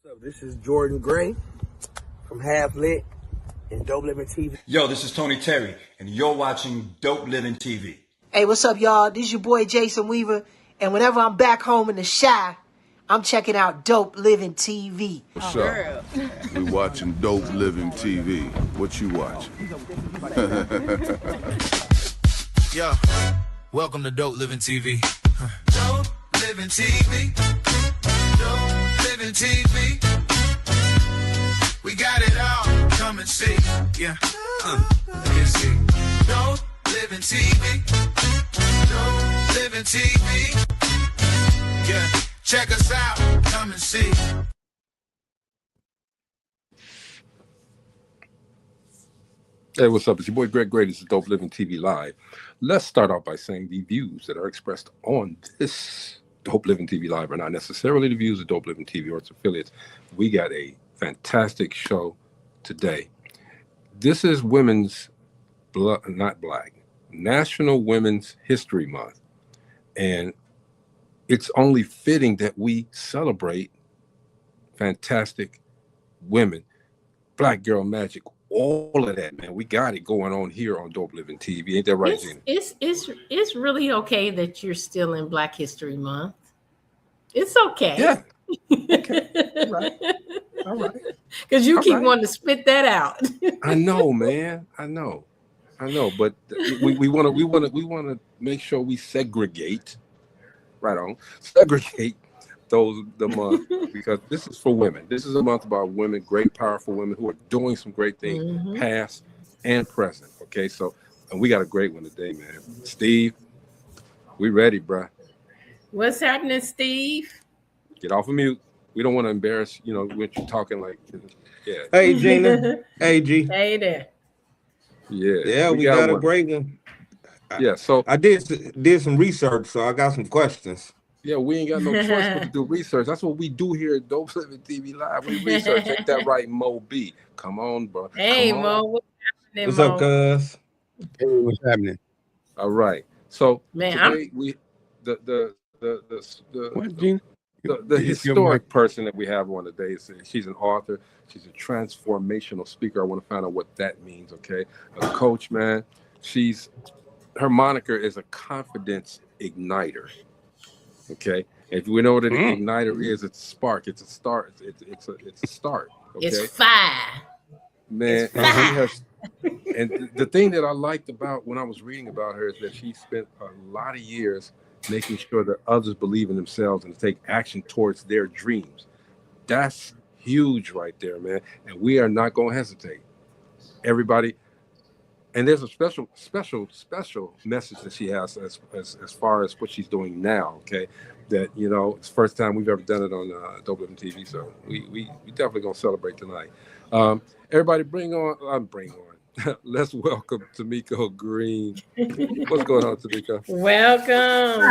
What's up? This is Jordan Gray from Half Lit and Dope Living TV. Yo, this is Tony Terry, and you're watching Dope Living TV. Hey, what's up, y'all? This is your boy Jason Weaver, and whenever I'm back home in the Chi, I'm checking out Dope Living TV. What's up? We watching Dope Living TV. What you watching? Yo, welcome to Dope Living TV. Dope Living TV. Dope Living TV. We got it all. Come and see. Yeah. You see. Dope Living TV. Dope Living TV. Yeah. Check us out. Come and see. Hey, what's up? It's your boy Greg Gray. This is Dope Living TV Live. Let's start off by saying the views that are expressed on this Dope Living TV Live are not necessarily the views of Dope Living TV or its affiliates. We got a fantastic show today. This is National Women's History Month. And it's only fitting that we celebrate fantastic women, Black girl magic, all of that, man. We got it going on here on Dope Living TV. Ain't that right, Gina? It's really okay that you're still in Black History Month. It's okay. Yeah. Okay. All right. Because you keep wanting to spit that out. I know, man. I know. But we want to make sure we segregate. Right on. Segregate the month, because this is for women. This is a month about women, great, powerful women who are doing some great things, past and present. Okay, so, and we got a great one today, man. Steve, we ready, bruh. What's happening, Steve? Get off of mute. We don't want to embarrass, when you're talking like, yeah. Hey, Gina. Hey, G. Hey there. Yeah, we got a great one. Yeah, so I did some research, so I got some questions. Yeah, we ain't got no choice but to do research. That's what we do here at Dope Living TV Live. We research. Ain't that right, Mo B? Come on, bro. Hey, Mo. What's happening, What's Mo? up, cuz? Hey, what's happening? All right. So Man, today we the historic person that we have on today is she's an author. She's a transformational speaker. I want to find out what that means. Okay, a coach, man. Her moniker is a confidence igniter. Okay, if we know what an igniter is, it's a spark. It's a start. It's a start. Okay? It's fire. Man, It's fire. And the thing that I liked about when I was reading about her is that she spent a lot of years making sure that others believe in themselves and take action towards their dreams. That's huge right there, man. And we are not going to hesitate. Everybody. And there's a special message that she has as far as what she's doing now. Okay, that it's the first time we've ever done it on Dope Living TV, so we definitely gonna celebrate tonight. Everybody, bring on. Let's welcome Tamyko Green. What's going on, Tamyko? Welcome.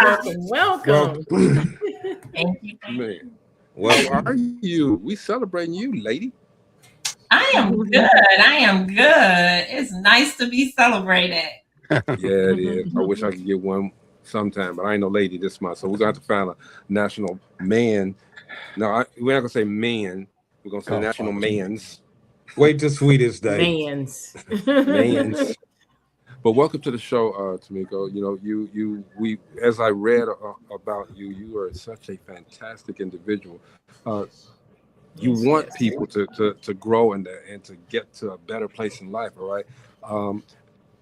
Thank you. Man, well, how are you? We celebrating you, lady. I am good. It's nice to be celebrated. Yeah, it is. I wish I could get one sometime, but I ain't no lady this month, so we're gonna have to find a national man. No, we're not gonna say man. We're gonna say national mans. Wait till Sweetest Day. Mans. But welcome to the show, Tamyko. We as I read about you, you are such a fantastic individual. You want people to grow and to get to a better place in life, all right?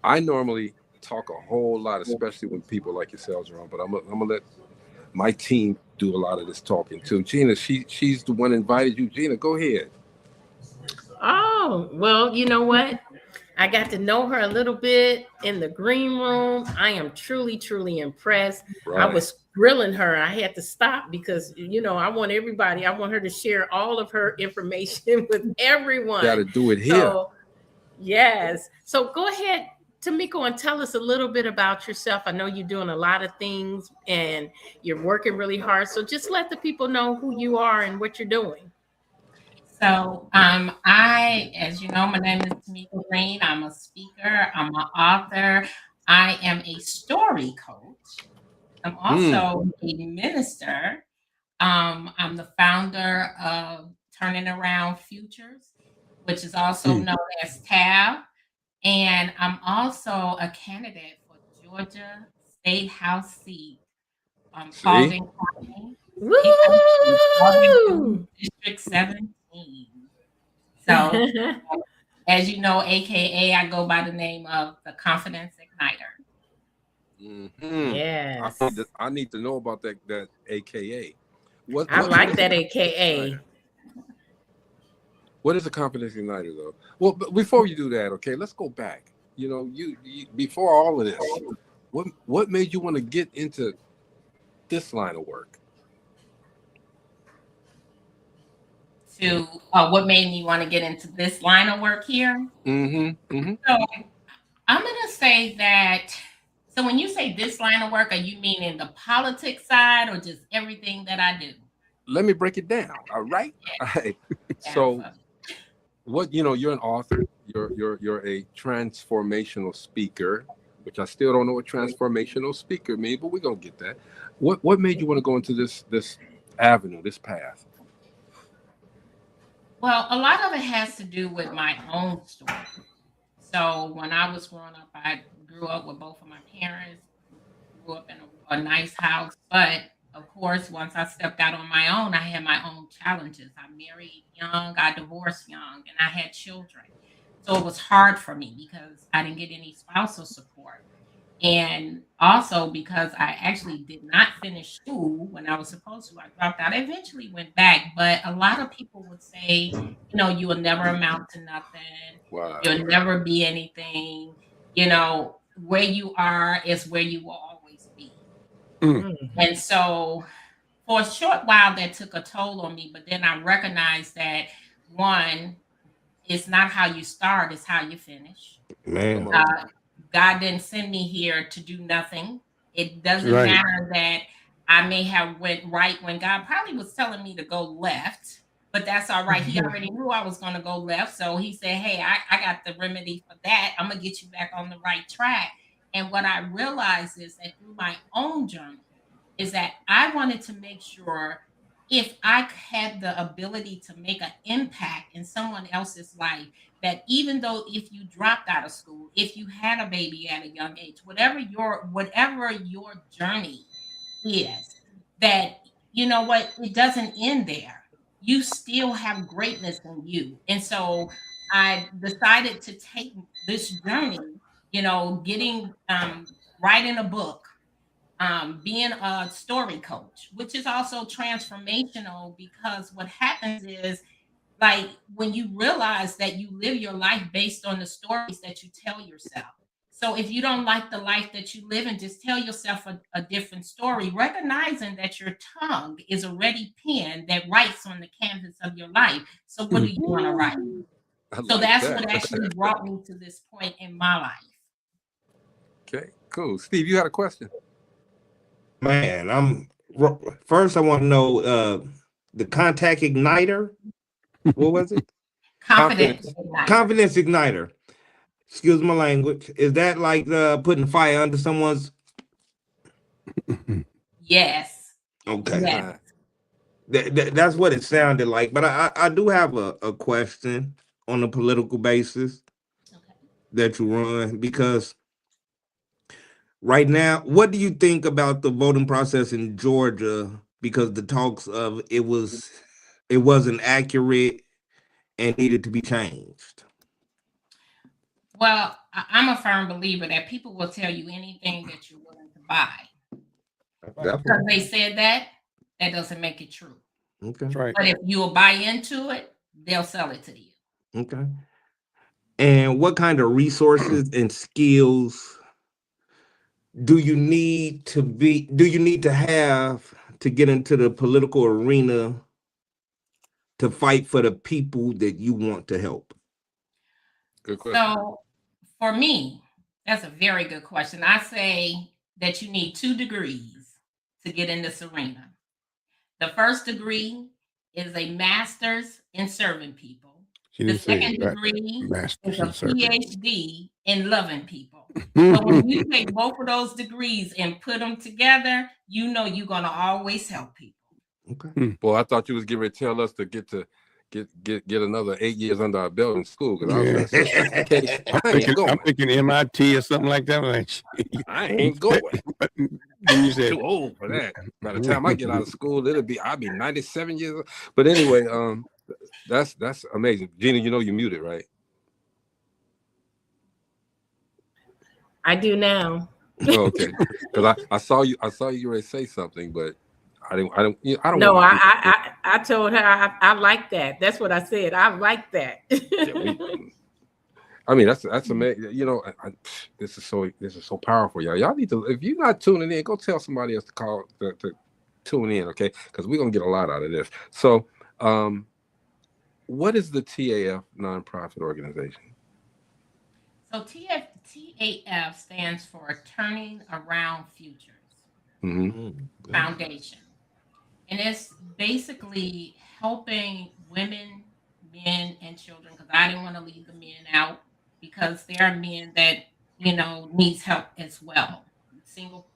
I normally talk a whole lot, especially when people like yourselves are on, but I'm gonna let my team do a lot of this talking too. Gina, she's the one invited you. Gina, go ahead. Oh, well, you know what? I got to know her a little bit in the green room. I am truly, truly impressed. Right. I was grilling her. I had to stop because, I want her to share all of her information with everyone. Got to do it here. So, yes. So go ahead, Tamyko, and tell us a little bit about yourself. I know you're doing a lot of things and you're working really hard. So just let the people know who you are and what you're doing. So as you know, my name is Tamyko Green. I'm a speaker. I'm an author. I am a story coach. I'm also a minister. I'm the founder of Turning Around Futures, which is also known as TAF. And I'm also a candidate for Georgia State House seat, See? Paulding County, Woo! District 17. So, as you know, AKA, I go by the name of the Confidence Igniter. Yes. I need to know about that AKA. I like is that a AKA. Igniter? What is a confidence igniter, though? Well, but before you do that, okay, let's go back. You know, you before all of this, what made you want to get into this line of work? To what made me want to get into this line of work here? So I'm going to say that. So when you say this line of work, are you meaning the politics side or just everything that I do? Let me break it down. All right. All right. So, you're an author. You're a transformational speaker, which I still don't know what transformational speaker means, but we're gonna get that. What made you want to go into this avenue, this path? Well, a lot of it has to do with my own story. So when I was growing up, I grew up with both of my parents, grew up in a nice house. But of course, once I stepped out on my own, I had my own challenges. I married young, I divorced young, and I had children. So it was hard for me because I didn't get any spousal support. And also because I actually did not finish school when I was supposed to. I dropped out. I eventually went back, but a lot of people would say, you will never amount to nothing. Wow. You'll never be anything. Where you are is where you will always be. And so for a short while, that took a toll on me. But then I recognized that, one, it's not how you start, it's how you finish. Man. God didn't send me here to do nothing. It doesn't matter that I may have went right when God probably was telling me to go left, but that's all right. He already knew I was going to go left. So he said, hey, I got the remedy for that. I'm going to get you back on the right track. And what I realized is that through my own journey is that I wanted to make sure if I had the ability to make an impact in someone else's life, that even though if you dropped out of school, if you had a baby at a young age, whatever your journey is, that it doesn't end there. You still have greatness in you. And so I decided to take this journey, getting writing a book, being a story coach, which is also transformational, because what happens is, like, when you realize that you live your life based on the stories that you tell yourself. So if you don't like the life that you live in, just tell yourself a different story, recognizing that your tongue is a ready pen that writes on the canvas of your life. So what do you want to write? So that's what actually brought me to this point in my life. Okay, cool. Steve, you had a question? Man, first I want to know the contact igniter. What was it? Confidence igniter. Excuse my language. Is that like putting fire under someone's? Yes. Okay. Yes. That's what it sounded like. But I do have a question on a political basis that you run, because right now, what do you think about the voting process in Georgia? Because the talks of it wasn't accurate and needed to be changed. Well, I'm a firm believer that people will tell you anything that you're willing to buy. Because they said that doesn't make it true. Okay. Right. But if you'll buy into it, they'll sell it to you. Okay. And what kind of resources and skills do you need to have to get into the political arena to fight for the people that you want to help? Good question. So for me, that's a very good question. I say that you need 2 degrees to get in this arena. The first degree is a master's in serving people. The second degree is a PhD in loving people. So when you take both of those degrees and put them together, you're going to always help people. Okay. Boy, I thought you was getting ready to tell us to get to get another 8 years under our belt in school. Because I was gonna say, if that's the case, I ain't going. I'm thinking MIT or something like that. Like, I ain't going. then you said Too old for that. By the time I get out of school, I'll be 97 years old. But anyway, that's amazing. Gina, you know you're muted, right? I do now. Oh, okay. Because I saw you ready to say something, but I don't. No, I told her I like that. That's what I said. I like that. I mean, that's amazing. You know, this is so powerful, y'all. Y'all need to, if you're not tuning in, go tell somebody else to call to tune in, okay? Because we're gonna get a lot out of this. So, what is the TAF Nonprofit Organization? So TAF stands for Turning Around Futures Foundation. And it's basically helping women, men, and children, because I didn't want to leave the men out, because there are men that, needs help as well. Single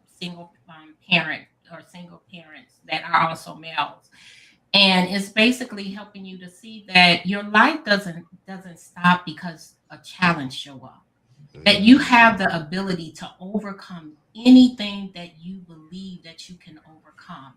parent or single parents that are also males. And it's basically helping you to see that your life doesn't stop because a challenge show up. That you have the ability to overcome anything that you believe that you can overcome.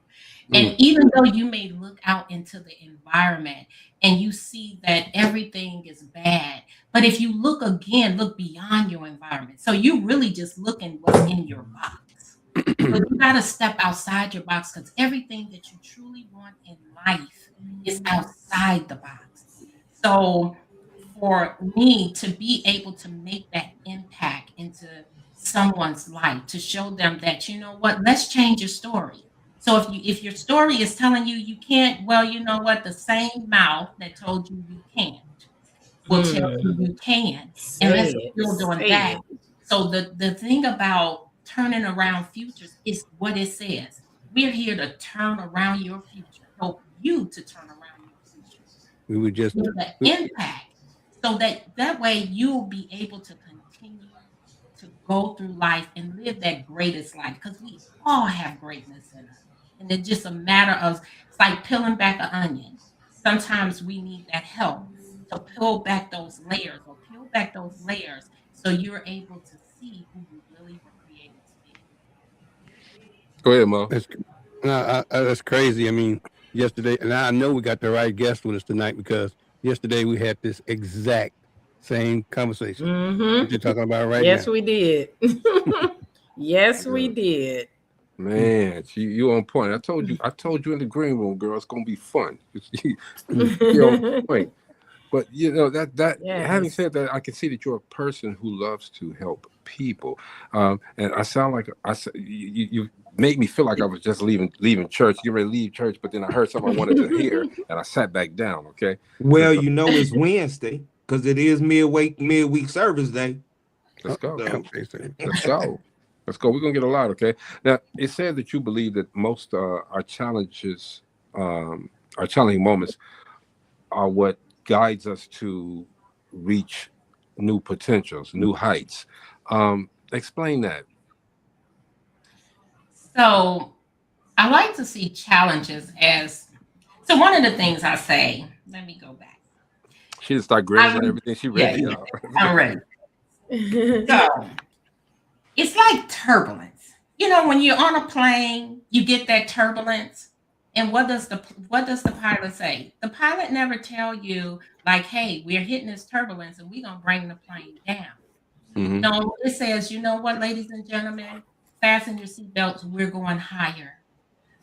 And even though you may look out into the environment and you see that everything is bad, but if you look beyond your environment. So you really just looking what's in your box. But you got to step outside your box, because everything that you truly want in life is outside the box. So for me to be able to make that impact into someone's life, to show them that, you know what, let's change your story. So if your story is telling you can't, well, you know what, the same mouth that told you can't will tell you can. And let's build on that. So the thing about turning around futures is what it says. We're here to turn around your future, help you to turn around your future. we would just the impact. So that way you'll be able to continue to go through life and live that greatest life, because we all have greatness in us. And it's just a matter of, it's like peeling back an onion. Sometimes we need that help to peel back those layers so you're able to see who you really were created to be. Go ahead, Mo. That's crazy. I mean, yesterday, and I know we got the right guest with us tonight, because yesterday we had this exact same conversation. What you're talking about right now. Yes, we did. Yes, we did. Man, you on point. I told you in the green room, girl, it's gonna be fun. You're on point. But that Yes. Having said that, I can see that you're a person who loves to help people. And I sound like you made me feel like I was just leaving church. You ready to leave church, but then I heard something I wanted to hear, and I sat back down. Okay. Well, it's Wednesday, because it is midweek service day. Let's go. Let's go. We're gonna get a lot. Okay. Now, it said that you believe that most our challenges, our challenging moments, are what guides us to reach new potentials, new heights. Explain that. So I like to see challenges as, so one of the things I say, let me go back. She just start grazing everything. She ready. Yeah, I'm ready. So it's like turbulence. When you're on a plane, you get that turbulence. And what does the pilot say? The pilot never tell you, like, hey, we're hitting this turbulence and we're gonna bring the plane down. Mm-hmm. No, it says, you know what, ladies and gentlemen, fasten your seatbelts, we're going higher.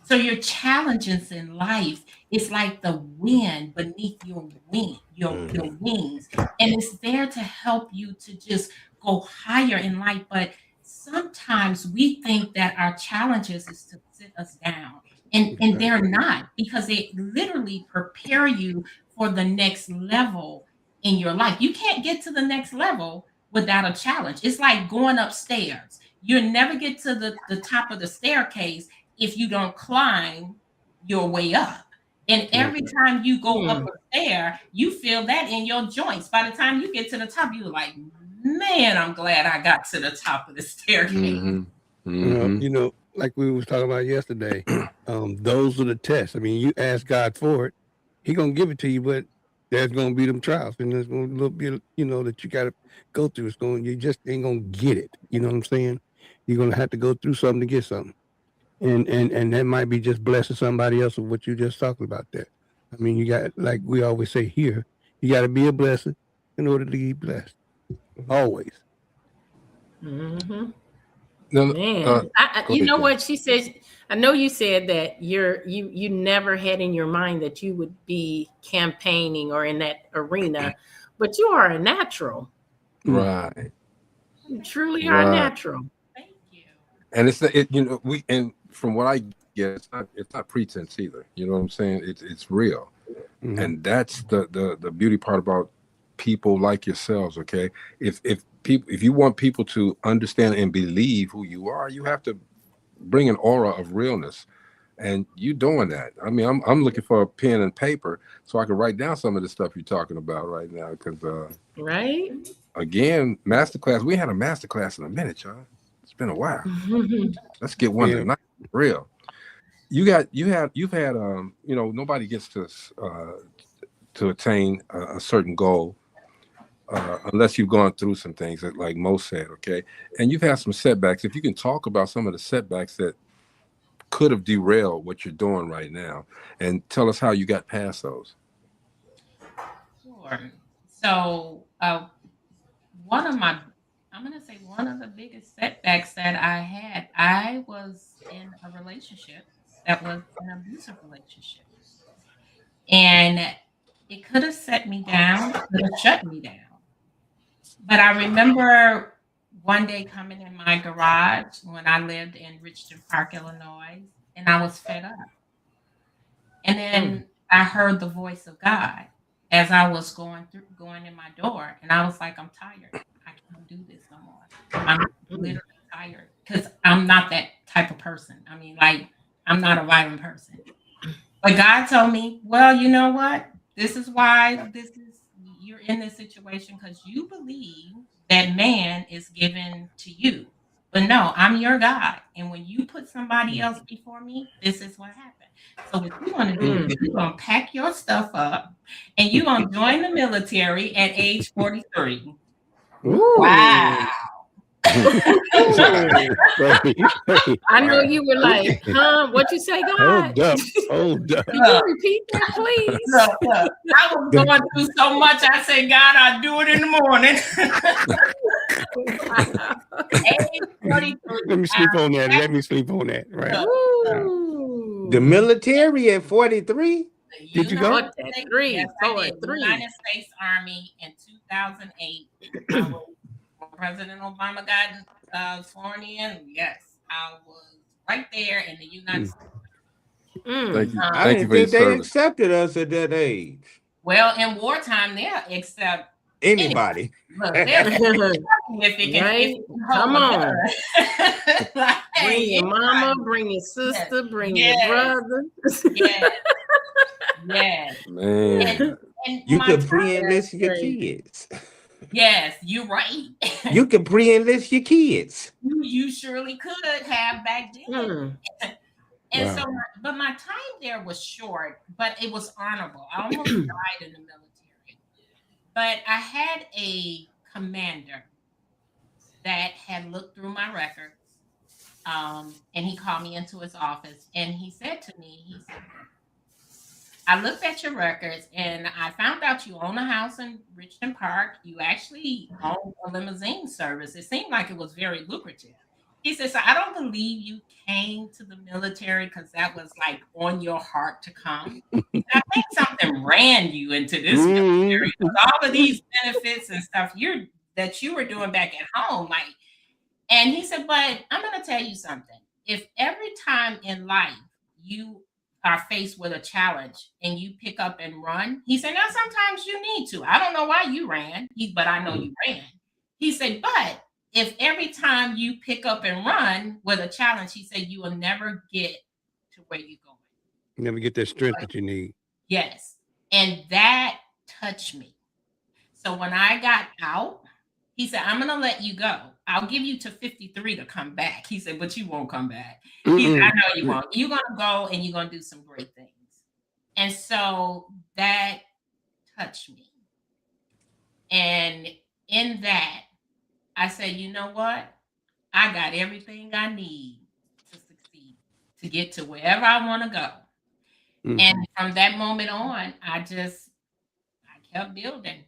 So your challenges in life is like the wind beneath your wings, and it's there to help you to just go higher in life. But sometimes we think that our challenges is to sit us down, and they're not, because they literally prepare you for the next level in your life. You can't get to the next level without a challenge. It's like going upstairs. You'll never get to the top of the staircase if you don't climb your way up. And every time you go up a stair, you feel that in your joints. By the time you get to the top, you're like, man, I'm glad I got to the top of the staircase. Mm-hmm. Mm-hmm. Like we was talking about yesterday, those are the tests. I mean, you ask God for it, He gonna give it to you, but there's gonna be them trials, and there's gonna be, you know, that you gotta go through. You just ain't gonna get it. You know what I'm saying? You're gonna have to go through something to get something. And that might be just blessing somebody else with what you just talking about there. I mean, you got, like we always say here, you got to be a blessing in order to be blessed. Always. Mm-hmm. No, Man, you know what she said? I know you said that you never had in your mind that you would be campaigning or in that arena, but you are a natural. Right. You truly are natural. Thank you. And and from what I get, it's not pretense either. You know what I'm saying? It's real. Mm-hmm. And that's the beauty part about people like yourselves. Okay. If you want people to understand and believe who you are, you have to bring an aura of realness. And you doing that. I mean, I'm looking for a pen and paper so I can write down some of the stuff you're talking about right now. Because right. Again, masterclass. We had a masterclass in a minute, y'all. It's been a while. Let's get one tonight. Real. You've had nobody gets to attain a certain goal unless you've gone through some things that, like Mo said, okay? And you've had some setbacks. If you can talk about some of the setbacks that could have derailed what you're doing right now, and tell us how you got past those. Sure. So one of the biggest setbacks that I had, I was in a relationship that was an abusive relationship. And it could have set me down, it could have shut me down. But I remember one day coming in my garage when I lived in Richmond Park, Illinois, and I was fed up. And then I heard the voice of God as I was going in my door, and I was like, I'm tired. I can't do this no more. I'm literally tired because I'm not that type of person. I mean, like, I'm not a violent person. But God told me, well, you know what? This is why you're in this situation, because you believe that man is given to you. But no, I'm your God. And when you put somebody else before me, this is what happened. So what you're going to do is you're going to pack your stuff up and you're going to join the military at age 43. Ooh. Wow. I know you were like, huh? What you say, God? Hold up. Can you repeat that, please? Look. I was going through so much. I said, God, I'll do it in the morning. Let me sleep on that. Right. The military at 43? Did you go? 3, yes, 4, 3. United States Army in 2008. President Obama got sworn in. Yes, I was right there in the United States. Thank you. I didn't think they accepted us at that age. Well, in wartime, they accept anybody. Look, right? Come on. Bring your mama, bring your sister, bring your brother. Yes. Man. And you could pre-enlist your kids. Yes, you're right. You can pre-enlist your kids. You surely could have back then. And so, but my time there was short, but it was honorable. I almost died in the military. But I had a commander that had looked through my records, and he called me into his office, and he said to me, I looked at your records and I found out you own a house in Richmond Park. You actually own a limousine service. It seemed like it was very lucrative. He said, so I don't believe you came to the military because that was like on your heart to come. I think something ran you into this military with all of these benefits and stuff that you were doing back at home. And he said, but I'm going to tell you something. If every time in life you are faced with a challenge and you pick up and run, he said, now sometimes you need to. I don't know why you ran, but I know you ran. He said, but if every time you pick up and run with a challenge, he said, you will never get to where you're going. You never get that strength that you need. Yes. And that touched me. So when I got out, he said, I'm going to let you go. I'll give you to 53 to come back. He said, but you won't come back. He said, I know you won't. You're going to go and you're going to do some great things. And so that touch me. And in that, I said, you know what? I got everything I need to succeed, to get to wherever I want to go. And from that moment on, I kept building.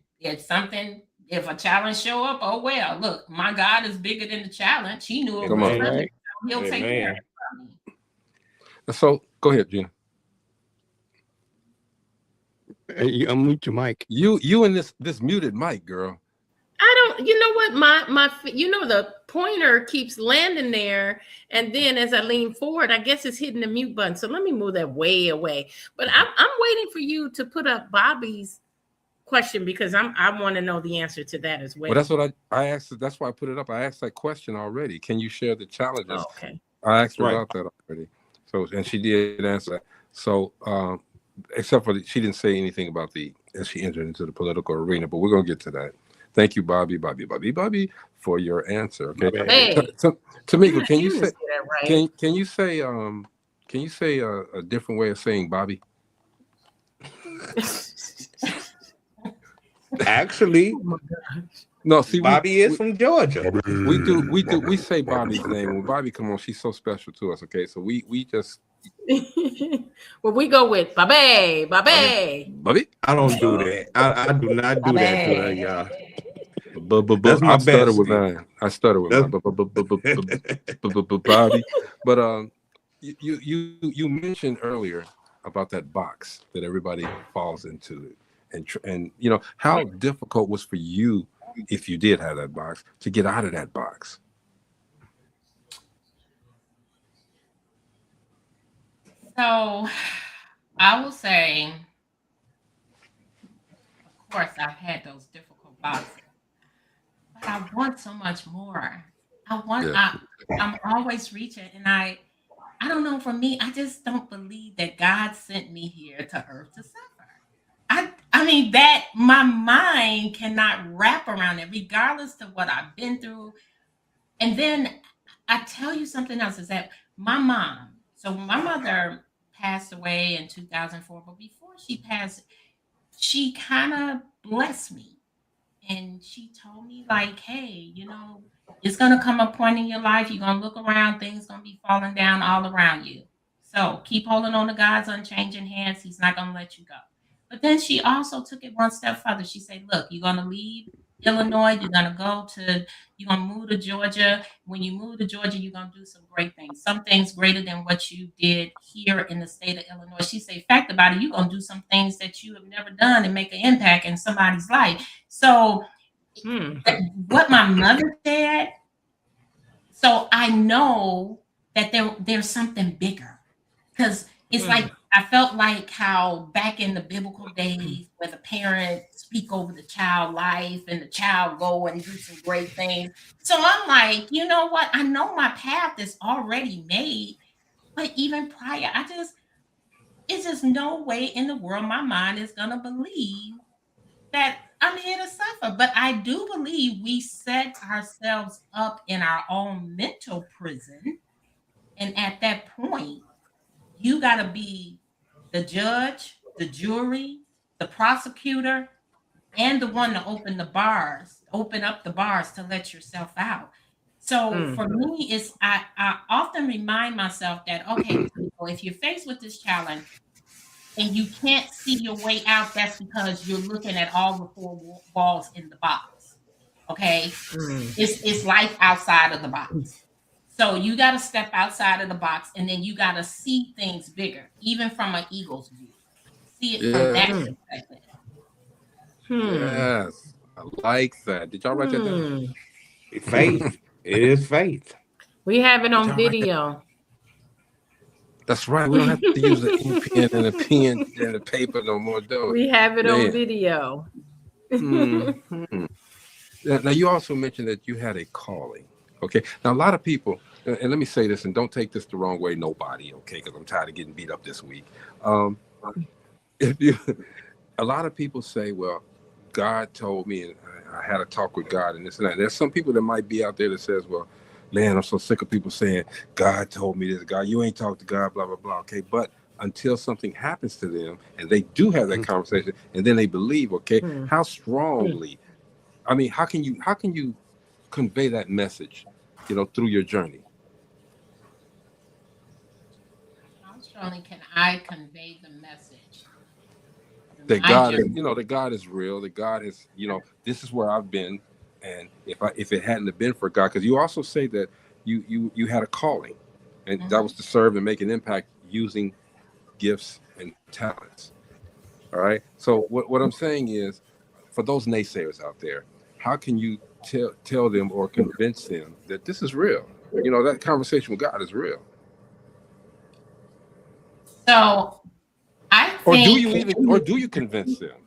If a challenge show up, oh well, look, my God is bigger than the challenge. He knew it was coming. He'll take care of it from me. So go ahead, Gina. Hey, unmute your mic. You and this muted mic, girl. I don't, you know what, my the pointer keeps landing there, and then as I lean forward, I guess it's hitting the mute button. So let me move that way away. But I'm waiting for you to put up Bobby's question, because I want to know the answer to that as well. Well, that's what I asked. That's why I put it up. I asked that question already. Can you share the challenges? Oh, okay. I asked her about that already. So, and she did answer that. So, except for she didn't say anything about as she entered into the political arena, but we're going to get to that. Thank you, Bobby, for your answer. Okay. Hey. Tamyko, can you say that right? can you say a different way of saying Bobby? Actually, no. See, Bobby is from Georgia. We say Bobby's name. When Bobby come on, she's so special to us. Okay, so we just. Well, we go with Bobby. Bobby. I don't do that. I do not do that to her, y'all. That's my stutter with mine. I stutter with mine. Bobby. But you mentioned earlier about that box that everybody falls into, and you know how difficult was for you, if you did have that box, to get out of that box. So I will say, of course, I've had those difficult boxes, but I want so much more. I'm always reaching, and I don't know, for me, I just don't believe that God sent me here to earth to suffer. I mean, that my mind cannot wrap around it, regardless of what I've been through. And then I tell you something else, is that my mom, so my mother passed away in 2004, but before she passed, she kind of blessed me. And she told me, like, hey, you know, it's going to come a point in your life, you're going to look around, things going to be falling down all around you. So keep holding on to God's unchanging hands. He's not going to let you go. But then she also took it one step further. She said, look, you're going to leave Illinois, you're going to move to Georgia. When you move to Georgia, you're going to do some great things, some things greater than what you did here in the state of Illinois. She said, fact about it, you're going to do some things that you have never done and make an impact in somebody's life. So what my mother said, so I know that there's something bigger, because it's like, I felt like how back in the biblical days, where the parent speak over the child life and the child go and do some great things. So I'm like, you know what? I know my path is already made, but even prior, it's just no way in the world my mind is going to believe that I'm here to suffer. But I do believe we set ourselves up in our own mental prison. And at that point, you got to be the judge, the jury, the prosecutor, and the one to open up the bars to let yourself out. So for me, I often remind myself that, okay, if you're faced with this challenge and you can't see your way out, that's because you're looking at all the four walls in the box. Okay. It's life outside of the box. So you got to step outside of the box, and then you got to see things bigger, even from an eagle's view. See it from that perspective. Yes, I like that. Did y'all write that down? Faith. It is faith. We have it on video. That's right. We don't have to use the ink pen and a pen and a paper no more, do we? We have it on video. Now, you also mentioned that you had a calling. Okay. Now, a lot of people, and let me say this, and don't take this the wrong way, nobody, okay, because I'm tired of getting beat up this week. A lot of people say, well, God told me, and I had a talk with God and this and that. There's some people that might be out there that says, well, man, I'm so sick of people saying, God told me this, God, you ain't talked to God, blah, blah, blah. Okay. But until something happens to them, and they do have that conversation, and then they believe. Okay, how strongly? I mean, how can you convey that message, through your journey? How strongly can I convey the message? That God is, that God is real. That God is, this is where I've been, and if it hadn't have been for God, because you also say that you had a calling, and that was to serve and make an impact using gifts and talents. All right. So what I'm saying is, for those naysayers out there, how can you tell them or convince them that this is real? That conversation with God is real. So I think, or do you convince them?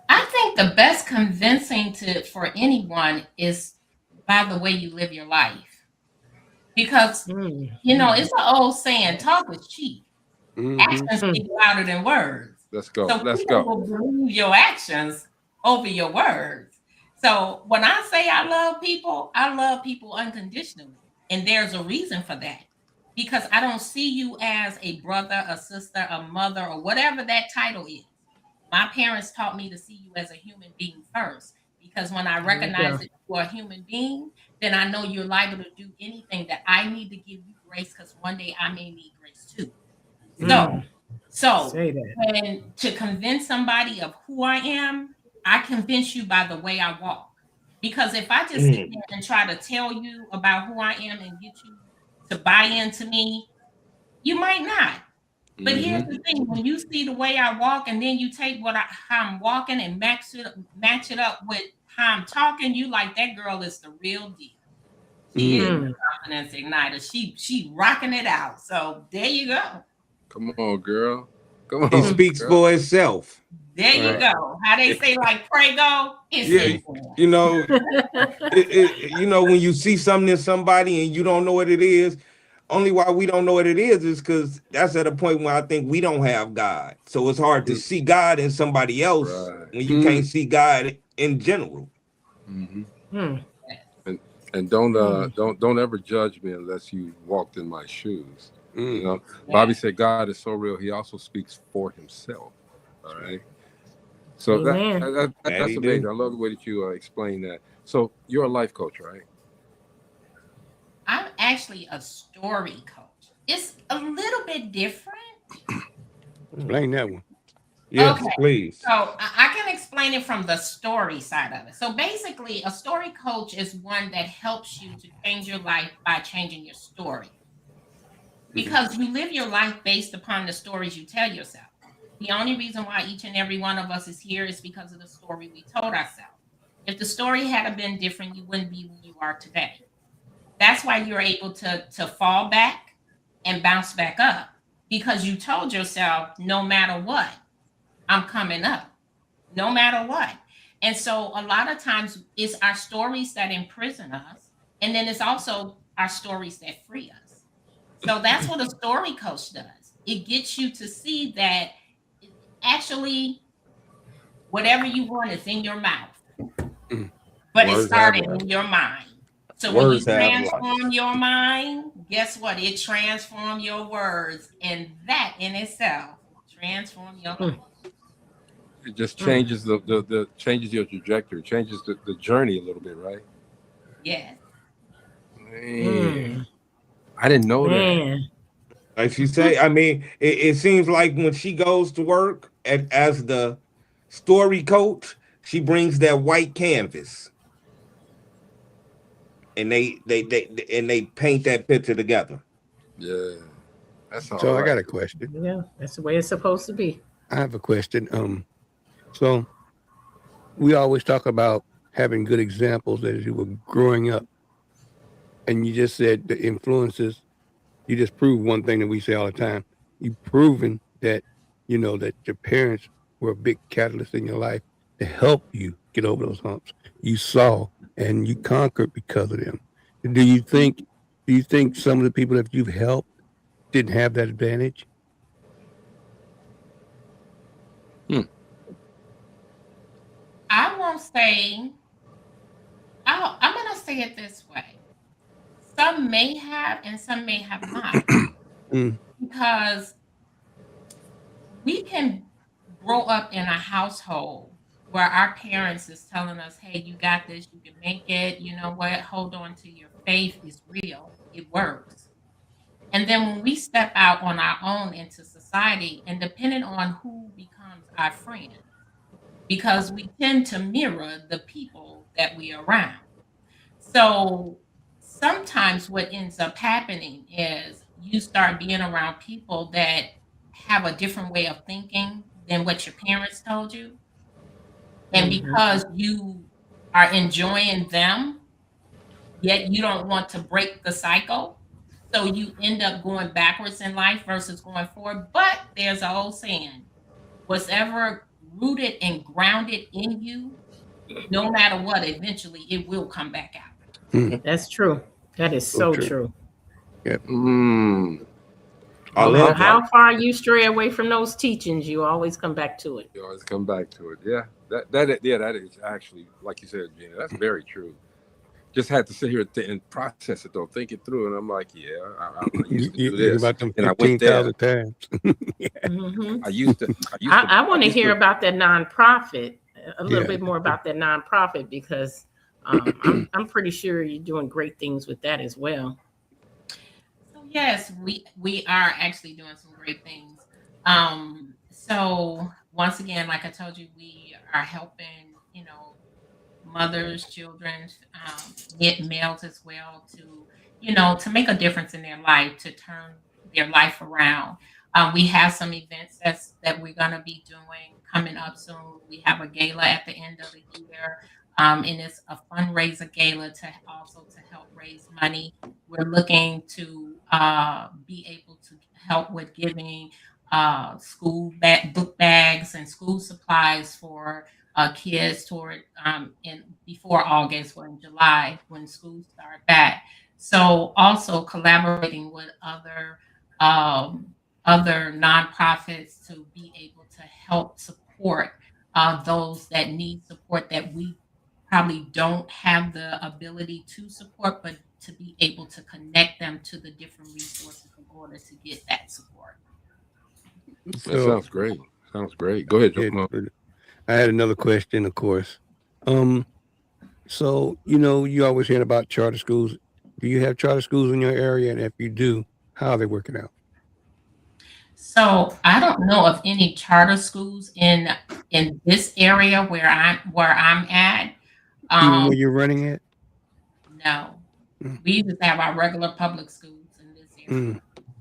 I think the best convincing for anyone is by the way you live your life, because it's an old saying: talk is cheap. Actions speak louder than words. Let's go. So people will believe your actions over your words. So when I say I love people unconditionally. And there's a reason for that. Because I don't see you as a brother, a sister, a mother, or whatever that title is. My parents taught me to see you as a human being first. Because when I recognize that you are a human being, then I know you're liable to do anything that I need to give you grace, because one day I may need grace too. So when to convince somebody of who I am, I convince you by the way I walk. Because if I just sit there and try to tell you about who I am and get you to buy into me, you might not. But here's the thing: when you see the way I walk, and then you take how I'm walking and match it up with how I'm talking, you like, that girl is the real deal. She is a confidence igniter. She rocking it out. So there you go. Come on, girl. Come on. It speaks for itself. There you go. How they say, like, pray go. When you see something in somebody and you don't know what it is, only why we don't know what it is because that's at a point where I think we don't have God. So it's hard to see God in somebody else when you can't see God in general. And don't ever judge me unless you walked in my shoes. Bobby said God is so real. He also speaks for himself. All right. So that's amazing. I love the way that you explain that. So you're a life coach, right? I'm actually a story coach. It's a little bit different. Explain that one. Yes, please. So I can explain it from the story side of it. So basically, a story coach is one that helps you to change your life by changing your story. Because you live your life based upon the stories you tell yourself. The only reason why each and every one of us is here is because of the story we told ourselves. If the story had been different, you wouldn't be where you are today. That's why you're able to fall back and bounce back up, because you told yourself, no matter what, I'm coming up, no matter what. And so a lot of times it's our stories that imprison us. And then it's also our stories that free us. So that's what a story coach does. It gets you to see that actually whatever you want is in your mouth, but it started in your mind. So when you transform your mind, guess what? It transforms your words, and that in itself transforms your life. It just changes the changes your trajectory, changes the journey a little bit, right? Yes. Man, I didn't know that. Like you say, I mean, it seems like when she goes to work as the story coach, she brings that white canvas, and they paint that picture together. Yeah, that's all. So I got a question. Yeah, that's the way it's supposed to be. I have a question. So we always talk about having good examples as you were growing up, and you just said the influences. You just proved one thing that we say all the time. You've proven that that your parents were a big catalyst in your life to help you get over those humps. You saw and you conquered because of them. Do you think some of the people that you've helped didn't have that advantage? I won't say. I'm going to say it this way. Some may have and some may have not. Because we can grow up in a household where our parents is telling us, hey, you got this, you can make it, you know what, hold on to your faith, is real, it works. And then when we step out on our own into society, and depending on who becomes our friend, because we tend to mirror the people that we are around. So sometimes what ends up happening is you start being around people that have a different way of thinking than what your parents told you. And because you are enjoying them, yet you don't want to break the cycle. So you end up going backwards in life versus going forward. But there's an old saying, what's ever rooted and grounded in you, no matter what, eventually it will come back out. That's true. That is so true. Yep. I No matter love that. how far you stray away from those teachings, you always come back to it. You always come back to it. Yeah, that is actually, like you said, Gina. That's very true. Just had to sit here and process it though, think it through, and I'm like, yeah, I used to do this, about them and I went there. 15,000 times. I used to. I want to hear about that nonprofit, a little bit more about that nonprofit, because I'm pretty sure you're doing great things with that as well. So yes, we are actually doing some great things. So once again, like I told you, we are helping, you know, mothers, children, males as well, to, you know, to make a difference in their life, to turn their life around. We have some events that we're going to be doing coming up soon. We have a gala at the end of the year, and it's a fundraiser gala to help raise money. We're looking to be able to help with giving book bags and school supplies for kids toward in before August or in July when schools start back. So also collaborating with other nonprofits to be able to help support those that need support that we probably don't have the ability to support, but to be able to connect them to the different resources in order to get that support. That sounds great. Sounds great. Go ahead, Joe. I had another question, of course. So, you know, you always hear about charter schools. Do you have charter schools in your area? And if you do, how are they working out? So I don't know of any charter schools in this area where I'm at. Even where you're running it? No. We just have our regular public schools in this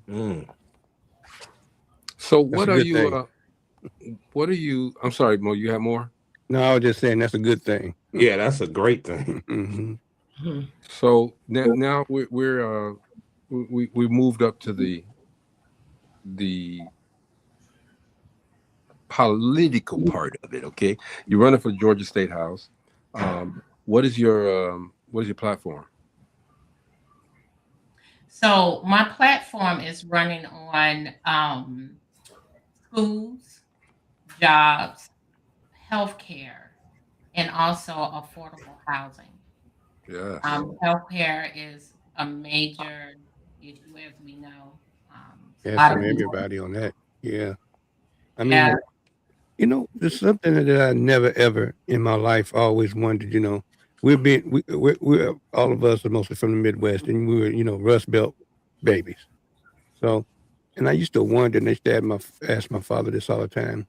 area. So what are you, I'm sorry, Mo, you have more? No, I was just saying that's a good thing. Yeah, that's a great thing. So now we moved up to the political part of it. Okay, you're running for Georgia State House. What is your platform? So my platform is running on schools, jobs, healthcare, and also affordable housing. Yeah. Healthcare is a major issue, as we know. From everybody on that. Yeah. I mean, you know, there's something that I never ever in my life always wondered, you know, we're all of us are mostly from the Midwest, and we were, you know, Rust Belt babies. So, and I used to wonder, and they used to ask my father this all the time.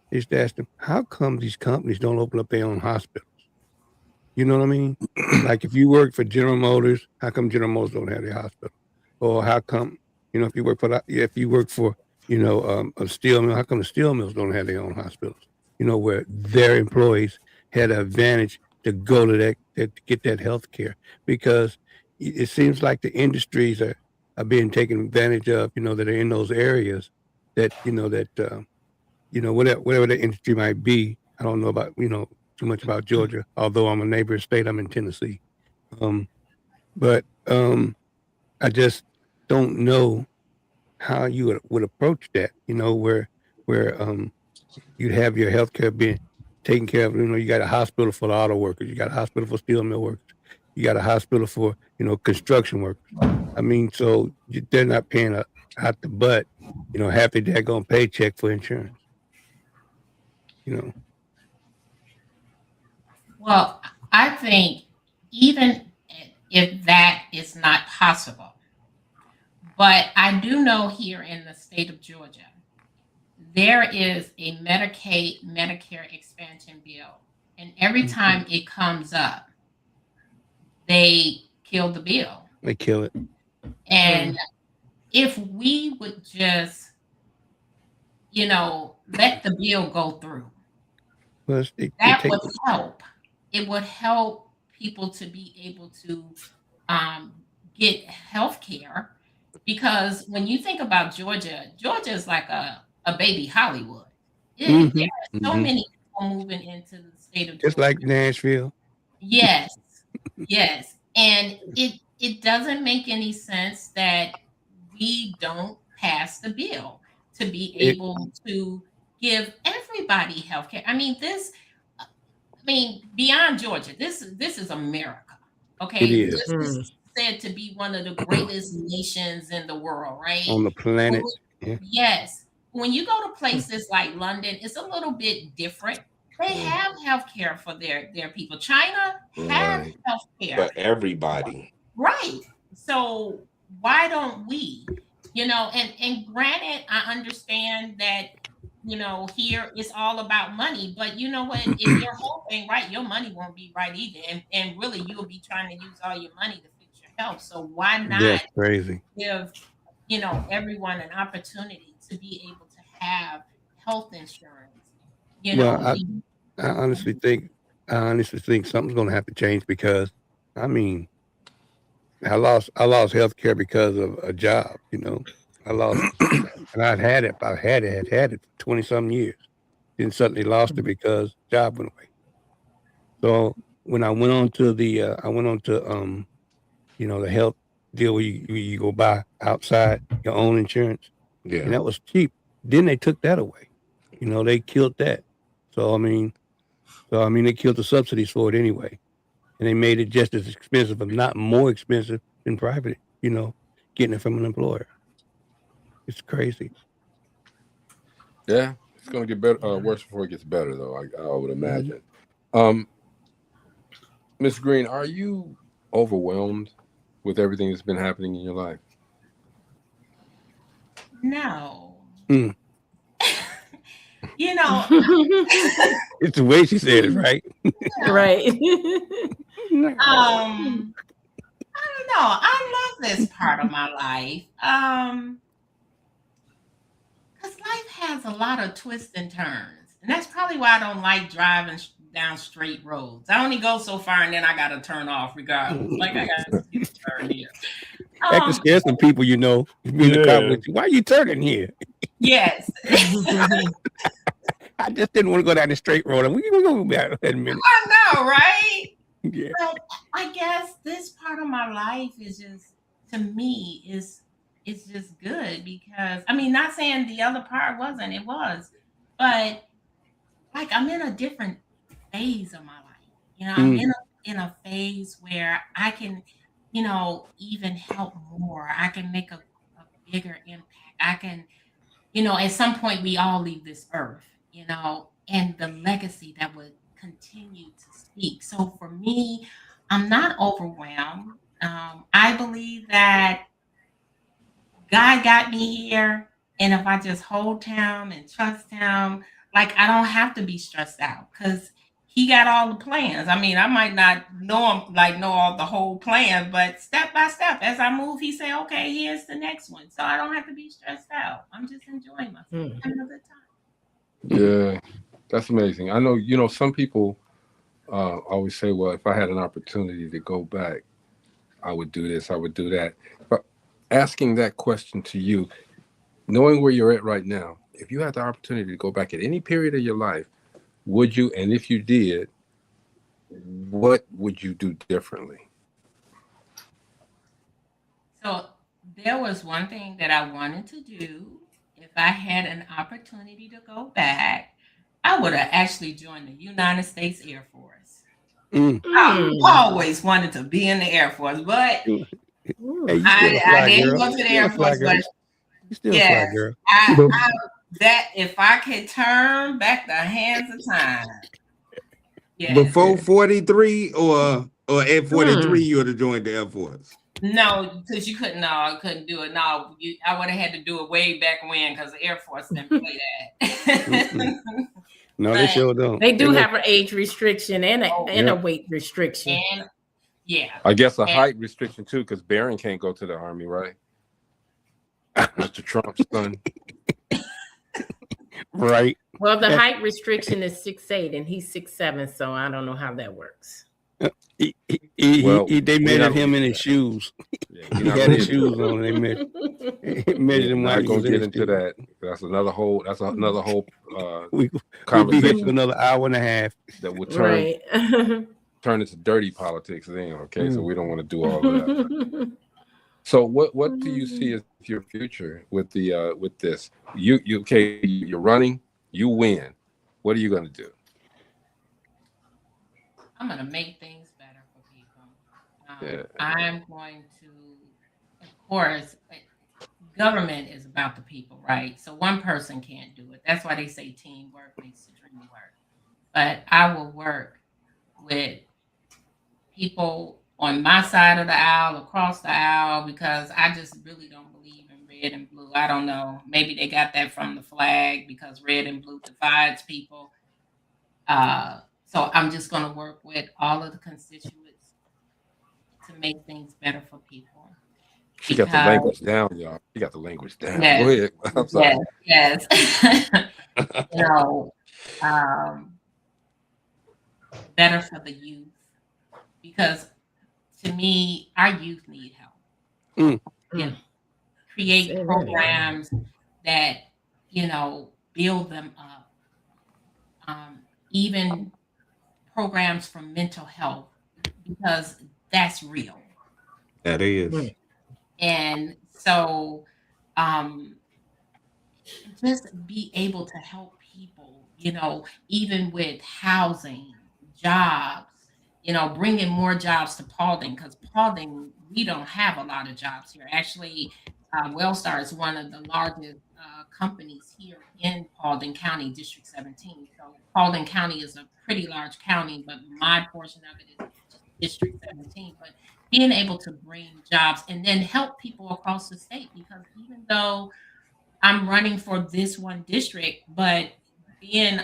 They used to ask him, how come these companies don't open up their own hospitals? You know what I mean? Like if you work for General Motors, how come General Motors don't have their hospital? Or how come, you know, if you work for, you know, a steel mill, how come the steel mills don't have their own hospitals? You know, where their employees had an advantage to go to that to get that health care, because it seems like the industries are being taken advantage of, you know, that are in those areas that, you know, whatever the industry might be. I don't know about, you know, too much about Georgia, although I'm a neighboring state. I'm in Tennessee. But I just don't know how you would approach that, you know, where you'd have your healthcare being taken care of. You know, you got a hospital for the auto workers, you got a hospital for steel mill workers, you got a hospital for, you know, construction workers. I mean, so they're not paying out the butt you know, half their daggone paycheck for insurance. You know. Well, I think even if that is not possible, but I do know here in the state of Georgia, there is a Medicare expansion bill. And every time it comes up, they kill the bill. They kill it. And if we would just, you know, let the bill go through, that would help. It would help people to be able to get health care. Because when you think about Georgia, Georgia is like a baby Hollywood. There are so many people moving into the state of Georgia. Just like Nashville. Yes, yes. And it doesn't make any sense that we don't pass the bill to be able to give everybody health care. I mean, beyond Georgia, this is America. Okay. It is. This is said to be one of the greatest nations in the world, right? On the planet. Yes. When you go to places like London, it's a little bit different. They have health care for their people. China have health care for everybody. Right. So why don't we? You know, and granted, I understand that, you know, here it's all about money, but you know what? If your whole thing right, your money won't be right either. And really you'll be trying to use all your money to fix your health. So why not give, you know, everyone an opportunity to be able to have health insurance? You know, I honestly think something's gonna have to change because I mean I lost health care because of a job, you know. I lost and I'd had it for 20-some years. Then suddenly lost it because job went away. So when I went on to you know, the health deal where you go buy outside your own insurance. Yeah. And that was cheap. Then they took that away. You know, they killed that. So I mean they killed the subsidies for it anyway. And they made it just as expensive, if not more expensive than private, you know, getting it from an employer. It's crazy. Yeah, it's going to get better, worse before it gets better, though, I would imagine. Ms. Green, are you overwhelmed with everything that's been happening in your life? No. You know, it's the way she said it, right? Right. I don't know. I love this part of my life. Because life has a lot of twists and turns. And that's probably why I don't like driving down straight roads. I only go so far and then I got to turn off regardless. Like I got to turn here. That can scare some people, you know. In the car with you. Why are you turning here? Yes. I just didn't want to go down the straight road. We're going to go back in a minute. I know, right? Yeah. But I guess this part of my life is just, to me, it's just good because, I mean, not saying the other part wasn't, it was, but like I'm in a different phase of my life. You know, I'm in a phase where I can, you know, even help more. I can make a bigger impact. I can, you know, at some point we all leave this earth, you know, and the legacy that would continue to speak. So for me, I'm not overwhelmed. I believe that God got me here. And if I just hold him and trust him, like I don't have to be stressed out because he got all the plans. I mean, I might not know all the whole plan, but step by step, as I move, he say, okay, here's the next one. So I don't have to be stressed out. I'm just enjoying myself, having a good time. Yeah, that's amazing. I know, you know, some people always say, well, if I had an opportunity to go back, I would do this, I would do that. But asking that question to you, knowing where you're at right now, if you had the opportunity to go back at any period of your life, would you? And if you did, what would you do differently? So there was one thing that I wanted to do. If I had an opportunity to go back, I would have actually joined the United States Air Force. I always wanted to be in the Air Force, but Hey, I didn't go to the Air Force. You still a fly Yes, girl. that if I could turn back the hands of time. Yes. Before 43 or at 43, Hmm. you would have joined the Air Force. No, because you couldn't. No, I couldn't do it. No, I would have had to do it way back when, because the Air Force didn't play that. No, they sure don't. They do have an age restriction and Yeah. a weight restriction. And yeah, I guess a height restriction too, because Barron can't go to the Army, right? Mr. Trump's son. Right. Well, the height restriction is 6'8", and he's 6'7", so I don't know how that works. They we're measured not him gonna in get his that. shoes. Yeah, He we're not had gonna his get into shoes on. They measured We're him while not he was gonna in get his into shoes. that. That's another whole We'll be here for conversation another hour and a half. that would turn Right. turn into dirty politics then, okay? So we don't want to do all of that. So what do you see as your future with the with this? You're running, you win. What are you gonna do? I'm going to make things better for people. Yeah. I'm going to, of course, government is about the people, right? So one person can't do it. That's why they say teamwork makes the dream work. But I will work with people on my side of the aisle, across the aisle, because I just really don't believe in red and blue. I don't know. Maybe they got that from the flag, because red and blue divides people. So I'm just going to work with all of the constituents to make things better for people. She got the language down, y'all. She got the language down. Yes, Go ahead. I'm sorry. yes. Better for the youth, because to me, our youth need help. Create programs that, build them up. Even programs for mental health, because that's real. That is. And so just be able to help people, even with housing, jobs, bringing more jobs to Paulding, because Paulding, we don't have a lot of jobs here. Actually, Wellstar is one of the largest companies here in Paulding County, District 17. So Paulding County is a pretty large county, but my portion of it is just District 17. But being able to bring jobs and then help people across the state, because even though I'm running for this one district, but being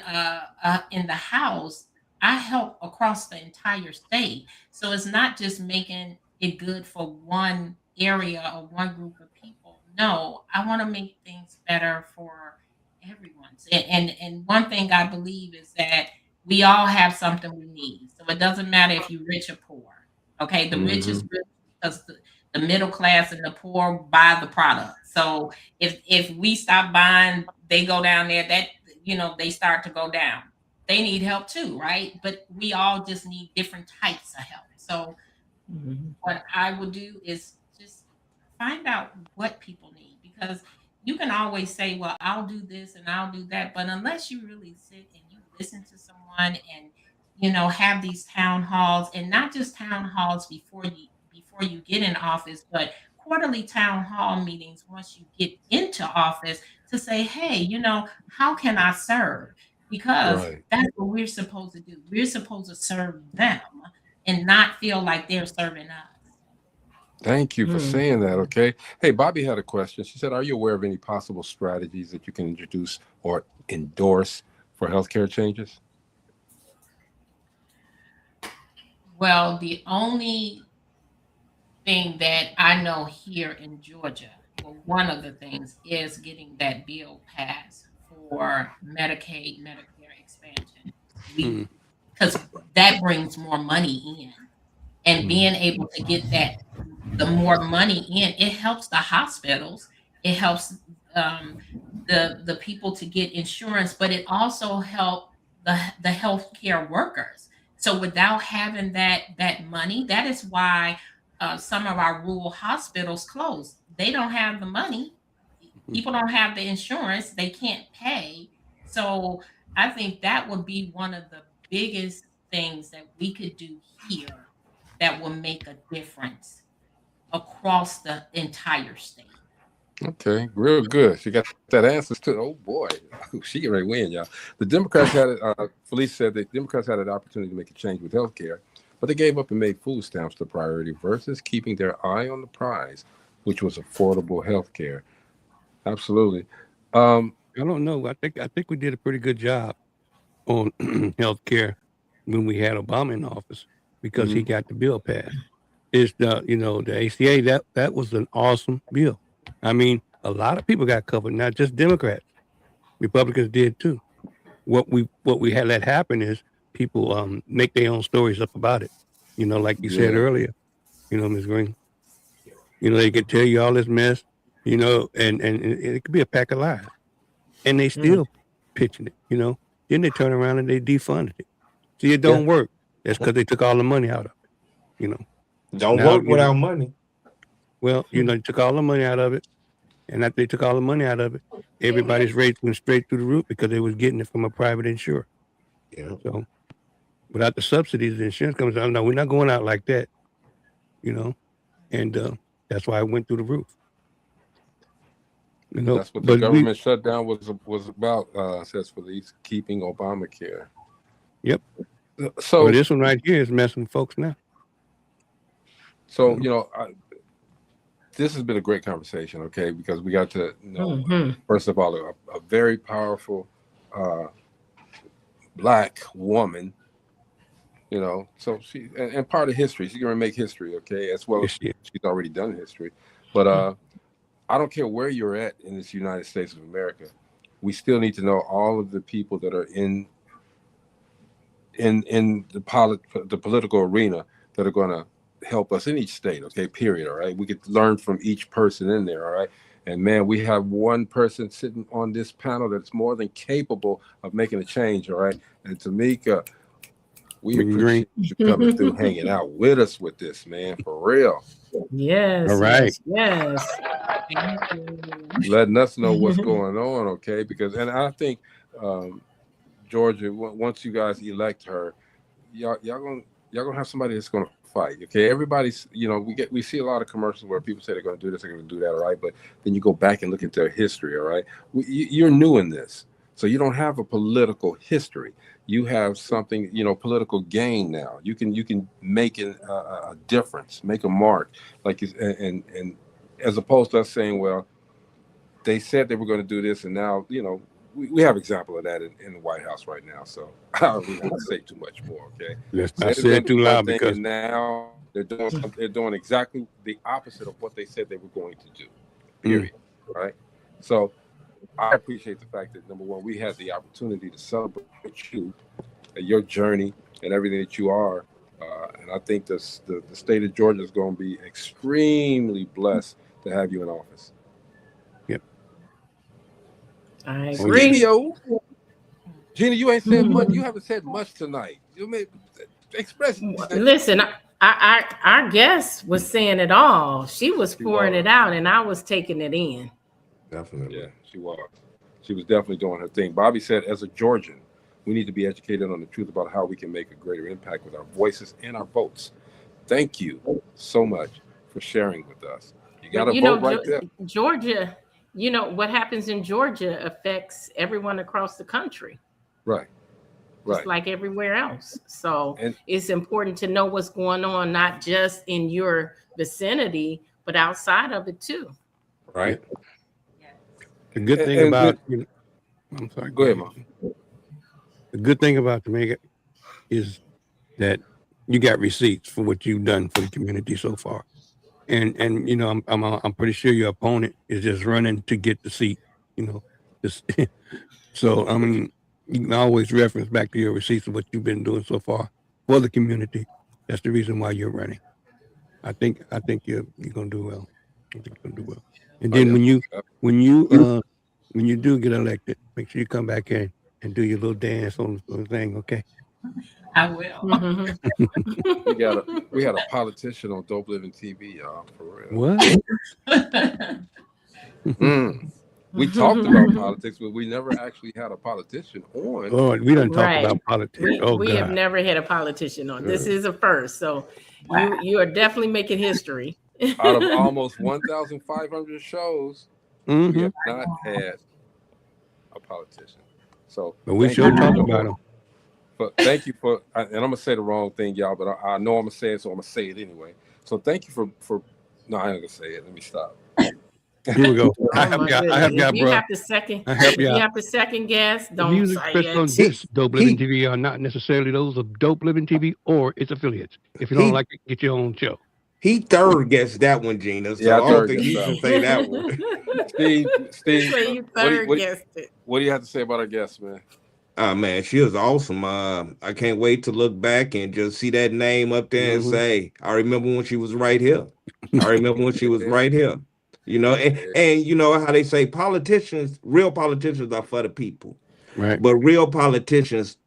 in the House, I help across the entire state. So it's not just making it good for one area or one group of people. No, I want to make things better for everyone. And one thing I believe is that we all have something we need. So it doesn't matter if you're rich or poor. Okay, the rich is rich because the middle class and the poor buy the product. So if we stop buying, they go down there, that they start to go down. They need help too, right? But we all just need different types of help. So what I would do is just find out what people need, because you can always say, well, I'll do this and I'll do that, but unless you really sit and you listen to someone and have these town halls, and not just town halls before you get in office, but quarterly town hall meetings once you get into office, to say, hey, how can I serve? Because that's what we're supposed to do. We're supposed to serve them and not feel like they're serving us. Thank you for saying that. Okay. Hey, Bobby had a question. She said, are you aware of any possible strategies that you can introduce or endorse for healthcare changes? Well, the only thing that I know here in Georgia, well, one of the things is getting that bill passed for Medicaid, Medicare expansion. Because that brings more money in. And being able to get the more money in, it helps the hospitals, it helps the people to get insurance, but it also helps the healthcare workers. So without having that money, that is why some of our rural hospitals close. They don't have the money. People don't have the insurance. They can't pay. So I think that would be one of the biggest things that we could do here that will make a difference across the entire state. Okay, real good. She got that answer too. Oh boy, she can really win, y'all. The Democrats had it. Felice said the Democrats had an opportunity to make a change with health care, but they gave up and made food stamps the priority versus keeping their eye on the prize, which was affordable health care. Absolutely. I don't know. I think we did a pretty good job on health care when we had Obama in office because he got the bill passed. It's the the ACA that was an awesome bill. I mean, a lot of people got covered, not just Democrats. Republicans did too. What we had let happen is people make their own stories up about it. Like you said earlier, Ms. Green. They could tell you all this mess, and it could be a pack of lies. And they still pitching it, Then they turn around and they defunded it. See, it don't work. That's because they took all the money out of it, Don't Now, work without money. Well, they took all the money out of it. And after they took all the money out of it, everybody's rates went straight through the roof because they was getting it from a private insurer. Yeah. So without the subsidies, the insurance comes out. No, we're not going out like that, and that's why it went through the roof. That's what the government shutdown was about, says Felice, keeping Obamacare. Yep. So this one right here is messing with folks now. So, this has been a great conversation, okay? Because we got to know, first of all, a very powerful Black woman, so she, and part of history, she's going to make history, okay? As well as she's already done history. But I don't care where you're at in this United States of America, we still need to know all of the people that are in the political arena that are going to help us in each state, okay, period, all right? We could learn from each person in there, all right? And man, we have one person sitting on this panel that's more than capable of making a change, all right? And Tamyko, we appreciate you coming through, hanging out with us with this, man, for real. Yes. All right. Yes. Letting us know what's going on, okay? Because, and I think, Georgia, once you guys elect her, y'all gonna have somebody that's gonna fight, okay? Everybody's, we see a lot of commercials where people say they're gonna do this, they're gonna do that, all right? But then you go back and look at their history, all right? You're new in this, so you don't have a political history. You have something, political gain now. You can make a difference, make a mark, and as opposed to us saying, well, they said they were going to do this, and now, we have example of that in the White House right now. So I don't really want to say too much more, okay? Let's not say it too loud because now they're doing exactly the opposite of what they said they were going to do. Period. Right? So I appreciate the fact that, number one, we had the opportunity to celebrate you and your journey and everything that you are. And I think the state of Georgia is going to be extremely blessed to have you in office. Yep. I agree. Gina, you ain't said much. You haven't said much tonight. You may express. Listen, our guest was saying it all. She was pouring it out, and I was taking it in. Definitely. Yeah, she was. She was definitely doing her thing. Bobby said, as a Georgian, we need to be educated on the truth about how we can make a greater impact with our voices and our votes. Thank you so much for sharing with us. You got to vote right there. Georgia, what happens in Georgia affects everyone across the country. Right. Just like everywhere else. So it's important to know what's going on, not just in your vicinity, but outside of it too. Right. The good thing about I'm sorry. Go ahead, Mom. The good thing about Tamyko is that you got receipts for what you've done for the community so far, and I'm pretty sure your opponent is just running to get the seat. So I mean, you can always reference back to your receipts of what you've been doing so far for the community. That's the reason why you're running. I think you're gonna do well. I think you're gonna do well. And then when you do get elected, make sure you come back in and do your little dance on the thing, okay? I will. We had a politician on DopelivenTV, y'all, for real. What? We talked about politics, but we never actually had a politician on. Oh, we done talked about politics. We have never had a politician on. This is a first, so you are definitely making history. Out of almost 1,500 shows, We have not had a politician. So, but we thank sure you talk about them. thank you for, and I'm gonna say the wrong thing, y'all, but I know I'm gonna say it, so I'm gonna say it anyway. So, thank you for. No, I ain't gonna say it. Let me stop. Here we go. I Oh help my you out. I goodness. help you If out, you bro. have to second, I help if you you out. have to second guess, The don't views say expressed on it. this Dope Living TV are not necessarily those of Dope Living TV or its affiliates. If you don't He like it, get your own show. he third guessed that one, Gina. Yeah, I So I don't third think guessed you that should one. say that one. Steve, Say you third guessed it. what do you have to say about our guest, man? Man, she was awesome. I can't wait to look back and just see that name up there and say, I remember when she was right here. I remember when she was right here. You know, and you know how they say real politicians are for the people, Right. but real politicians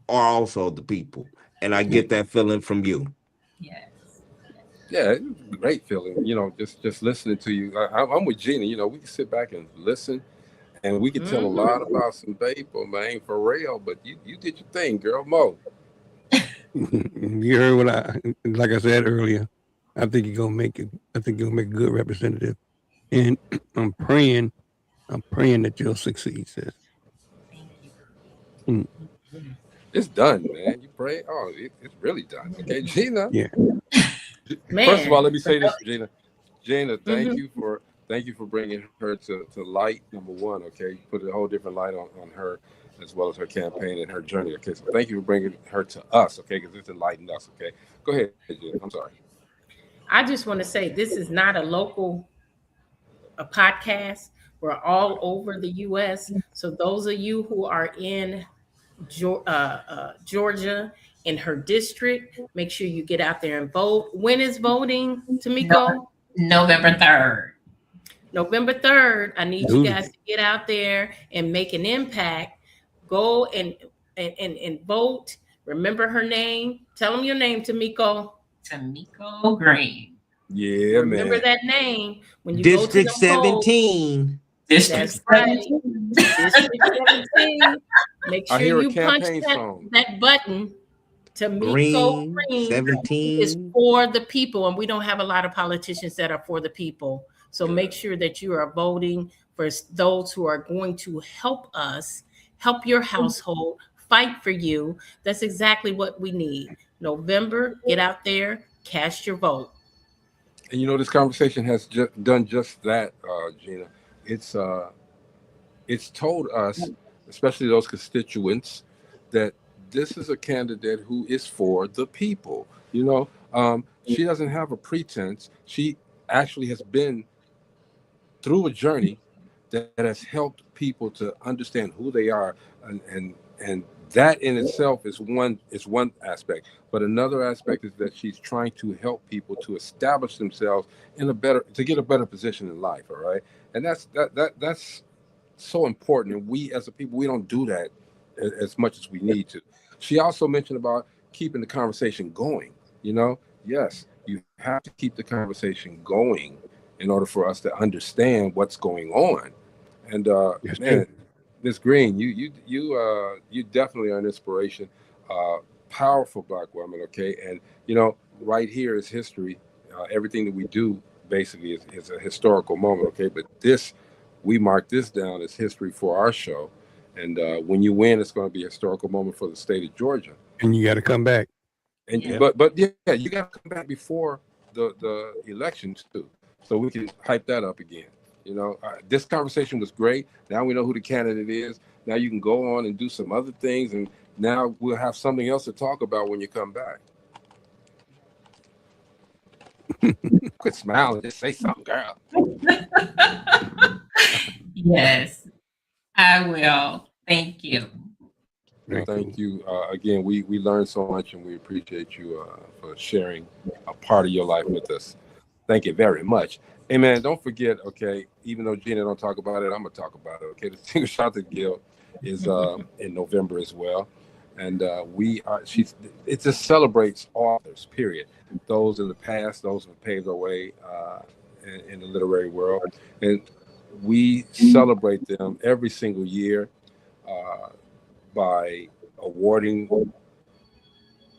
are also the people. And I get that feeling from you. Yes. Yeah, it was a great feeling. You know, just listening to you. I'm with Gina. You know, we can sit back and listen, and we can tell a lot about some people, man, for real. But you did your thing, girl, Mo. You heard what like I said earlier. I think you're gonna make it. I think you're gonna make a good representative, and I'm praying that you'll succeed, sis. Thank you. Mm, It's done, man. You pray. Oh, it's really done. Okay, Gina. yeah. First of all, Man. let me say this, Gina. Gina, Mhm. thank you for bringing her to light. Number one, okay, you put a whole different light on her as well as her campaign and her journey. Okay, so thank you for bringing her to us. Okay, because it's enlightened us. Okay, go ahead, Gina. I'm sorry. I just want to say this is not a podcast. We're all over the U.S. So those of you who are in Georgia, in her district, make sure you get out there and vote. When is voting, Tamyko? November 3rd. November 3rd. I need you guys Tuesday. to get out there and make an impact. Go and vote. Remember her name. Tell them your name, Tamyko. Tamyko Green. Yeah, Remember man. that name when you go to District the polls. 17. District That's right. 17. District 17. Make I sure hear a you punch campaign song. that button. Tamyko Green Green is 17. for the people, and we don't have a lot of politicians that are for the people. So Yeah. make sure that you are voting for those who are going to help us, help your household, fight for you. That's exactly what we need. November, get out there, cast your vote. And you know, this conversation has done just that, Gina. It's it's told us, especially those constituents, that this is a candidate who is for the people. You know, she doesn't have a pretense. She actually has been through a journey that has helped people to understand who they are, and that in itself is one aspect. But another aspect is that she's trying to help people to establish themselves to get a better position in life. All right, and that's so important. And we as a people, we don't do that as much as we need to. She also mentioned about keeping the conversation going. You know, yes, you have to keep the conversation going in order for us to understand what's going on. And Yes, man, true. Miss Green, you definitely are an inspiration. Powerful Black woman, okay. And you know, right here is history. Everything that we do basically is a historical moment, okay. But we mark this down as history for our show. And when you win, it's going to be a historical moment for the state of Georgia. And you got to come back. And Yeah. but yeah, you got to come back before the elections too, so we can hype that up again. You know, this conversation was great. Now we know who the candidate is. Now you can go on and do some other things, and now we'll have something else to talk about when you come back. Quit smiling. Just say something, girl. Yes, I will. Thank you. Thank you again. We learned so much, and we appreciate you for sharing a part of your life with us. Thank you very much. Hey man, don't forget. Okay, even though Gina don't talk about it, I'm gonna talk about it. Okay, the Single Shot Guild is in November as well, and it just celebrates authors. Period. Those in the past, those who have paved their way in the literary world, and we celebrate them every single year. By awarding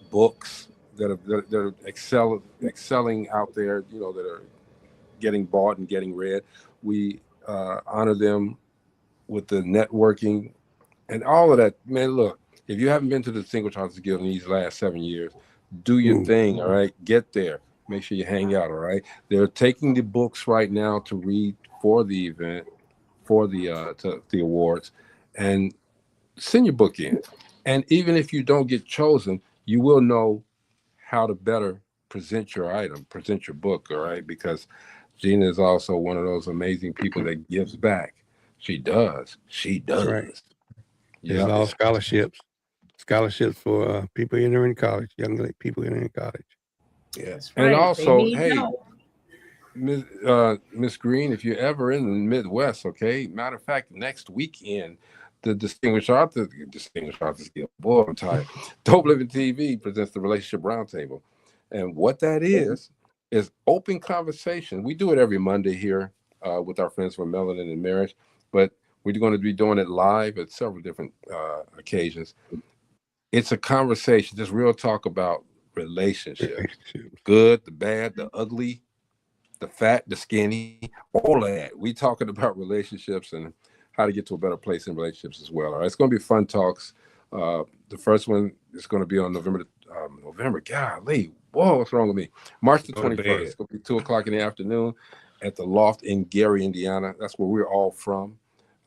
books that are excelling out there, you know, that are getting bought and getting read. We honor them with the networking and all of that. Man, look, if you haven't been to the Distinguished Authors Guild in these last 7 years, do your thing, all right? Get there. Make sure you hang out, all right? They're taking the books right now to read for the event, for the awards, and send your book in. And even if you don't get chosen, you will know how to better present your item, present your book, all right? Because Gina is also one of those amazing people that gives back. She does. She does. That's right. Yeah. It's all scholarships for people entering college, young people entering college. Yeah. That's And right. also, They need hey, help. Miss Green, if you're ever in the Midwest, okay. Matter of fact, next weekend, the Distinguished Authors Guild, boy, I'm tired. Dope Living TV presents the Relationship Roundtable, and what that is open conversation. We do it every Monday here with our friends from Melanin and Marriage, but we're going to be doing it live at several different occasions. It's a conversation, just real talk about relationships, good, the bad, the ugly, the fat, the skinny, all of that. We talking about relationships and how to get to a better place in relationships as well. All right, it's going to be fun talks. The first one is going to be on November. Golly, whoa, what's wrong with me? March the 21st. It's going to be 2:00 in the afternoon at the Loft in Gary, Indiana. That's where we're all from.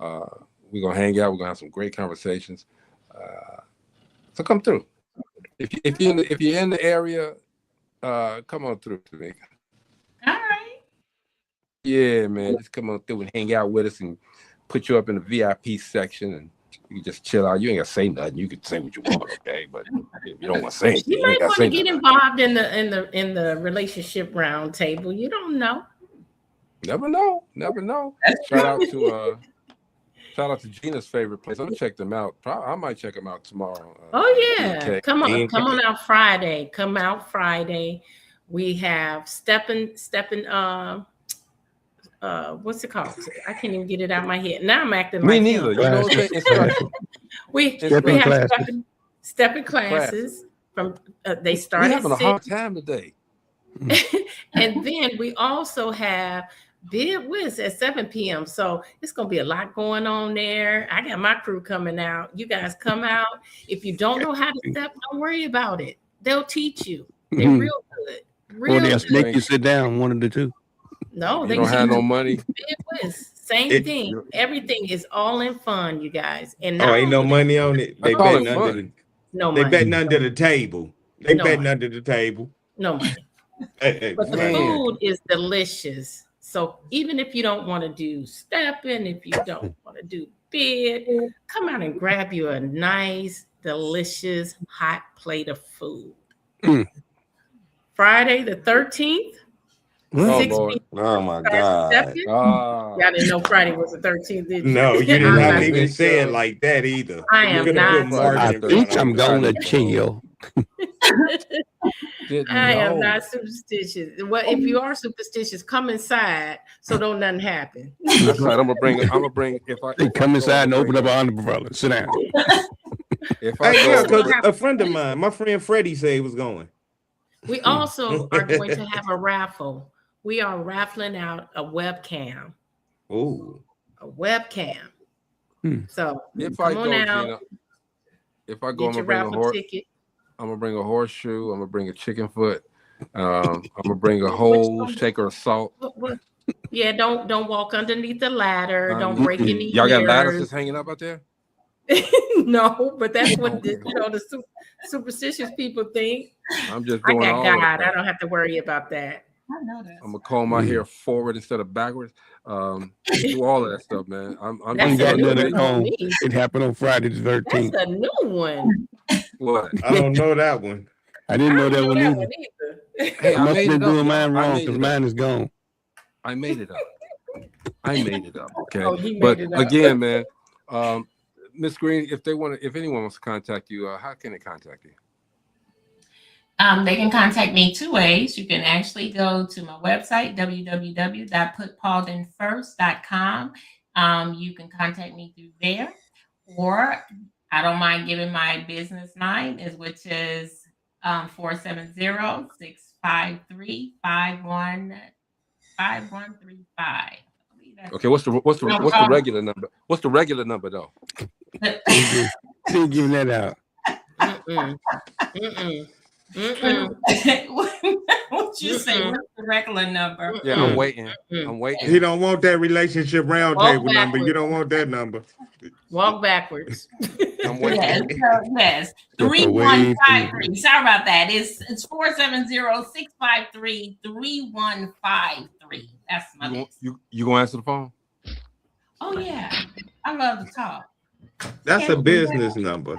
We're gonna hang out. We're gonna have some great conversations. So come through. If you're in the area, come on through to me. All right. Yeah, man, just come on through and hang out with us and put you up in the VIP section, and you can just chill out. You ain't gotta say nothing. You can say what you want, okay? But if you don't want to say anything, You might want to get involved in the relationship round table. You don't know. Never know. Shout out to Gina's favorite place. I'm gonna check them out. I might check them out tomorrow. Oh yeah, come on out Friday. Come out Friday. We have stepping. What's it called? I can't even get it out of my head. Now I'm acting Me like neither. him. You know what I'm saying? we have stepping classes from they start We're at having a 6. hard time today. And then we also have Bid Wiz at 7 p.m. So it's gonna be a lot going on there. I got my crew coming out. You guys come out. If you don't know how to step, don't worry about it. They'll teach you. They're real good. Or they'll make you sit down, one of the two. No, they don't have no money. Bid Wiz, same thing. Everything is all in fun, you guys. And ain't no money on it. They betting under the table. They betting under the table. No money. But the food is delicious. So even if you don't want to do stepping, if you don't want to do bid, come out and grab you a nice, delicious, hot plate of food. Friday the 13th. Oh, Lord. Oh my God. Y'all didn't know Friday was the 13th, did you? No, you didn't have to even say it like that either. I am not. I think I'm gonna chill. I am not superstitious. Well, if you are superstitious, come inside so don't nothing happen. That's right. I'm gonna bring. If I come inside and open up an umbrella, sit down. Because a friend of mine, my friend Freddie, said he was going. We also are going to have a raffle. We are raffling out a webcam. Oh, a webcam. So if come I on go, out. Gina, if I go, I'm get gonna your bring raffle ticket. I'm gonna bring a horseshoe. I'm gonna bring a chicken foot. I'm gonna bring a whole shaker of salt. Yeah, don't walk underneath the ladder. Don't break any. Y'all got ladders just hanging up out there? No, but that's what the superstitious people think. I'm just doing I all got that. God. I don't have to worry about that. I know that. I'm gonna comb my hair forward instead of backwards. Do all of that stuff, man. I'm That's just a new one on me. It happened on Friday the 13th. That's a new one. What? I don't know that one. I didn't know that one either. Hey, I must have been doing mine I wrong made because it mine is gone. I made it up. Okay. Oh, he made but it up. again, man, Miss Green, if anyone wants to contact you, how can they contact you? They can contact me 2 ways. You can actually go to my website, www.putpauldinfirst.com. You can contact me through there, or I don't mind giving my business line, which is 470-653-5135. I believe Okay, what's the regular number? What's the regular number though? Didn't give that out. What you say? What's the regular number? Yeah, I'm waiting. I'm waiting. He don't want that relationship roundtable number. You don't want that number. Walk backwards. I'm waiting. Yes. 3153. Sorry about that. It's 470-653-3153. That's my list. You gonna answer the phone? Oh yeah. I love to talk. That's a business number.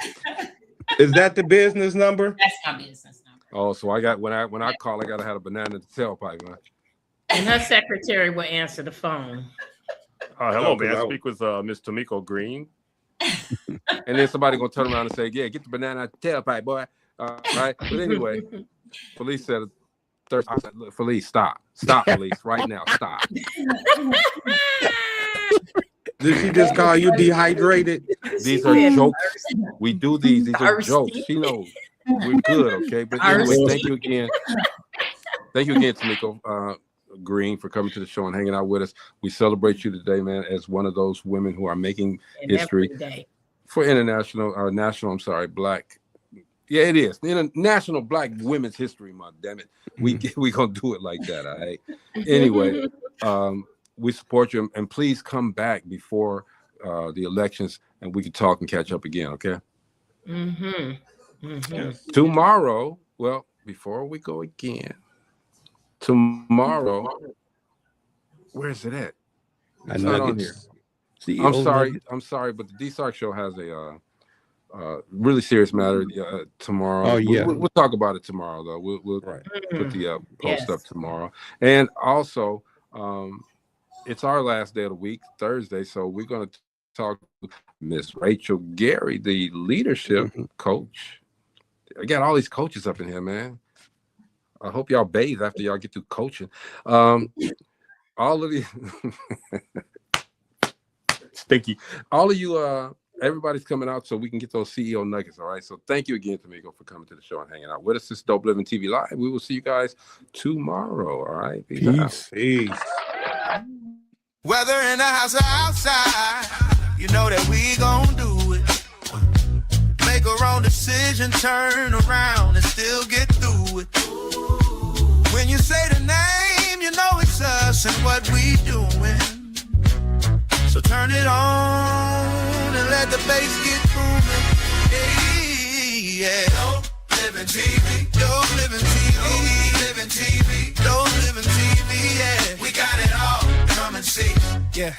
Is that the business number? That's my business number. Oh, so I got when I call, I gotta have a banana in the tailpipe, huh? And her secretary will answer the phone. Hello, may I speak with Miss Tamyko Green? And then somebody gonna turn around and say, "Yeah, get the banana out the tailpipe, boy." Right? But anyway, police said, I said, "Look, police, stop, police, right now, stop." Did she just call you dehydrated? These are jokes. We do these. These are jokes. She knows. We're good, okay? But anyway, thank you again. Thank you again, Tamyko Green, for coming to the show and hanging out with us. We celebrate you today, man, as one of those women who are making history for Black. Yeah, it is. National Black Women's History Month, damn it. We gonna do it like that, all right? Anyway, we support you, and please come back before the elections, and we can talk and catch up again, okay? Tomorrow, well, before we go again, tomorrow, where is it at? It's not on here. I'm sorry, but the D-Sark show has a really serious matter tomorrow. Oh yeah, we'll talk about it tomorrow, though. We'll put the post up tomorrow, and also it's our last day of the week, Thursday, so we're going to talk to Miss Rachel Gary, the leadership coach. I got all these coaches up in here, man. I hope y'all bathe after y'all get through coaching. All of the stinky, all of you, everybody's coming out so we can get those CEO nuggets. All right. So thank you again, Tamyko, for coming to the show and hanging out with us. This is Dope Living TV Live. We will see you guys tomorrow. All right. Peace. Whether in the house or outside, you know that we gon' do it. Make a wrong decision, turn around and still get through it. When you say the name, you know it's us and what we doing. So turn it on and let the bass get booming. Yeah. Dope Living TV, Dope Living TV, Dope Living TV, Dope Living TV, yeah. We got it all. Come and see. Yeah.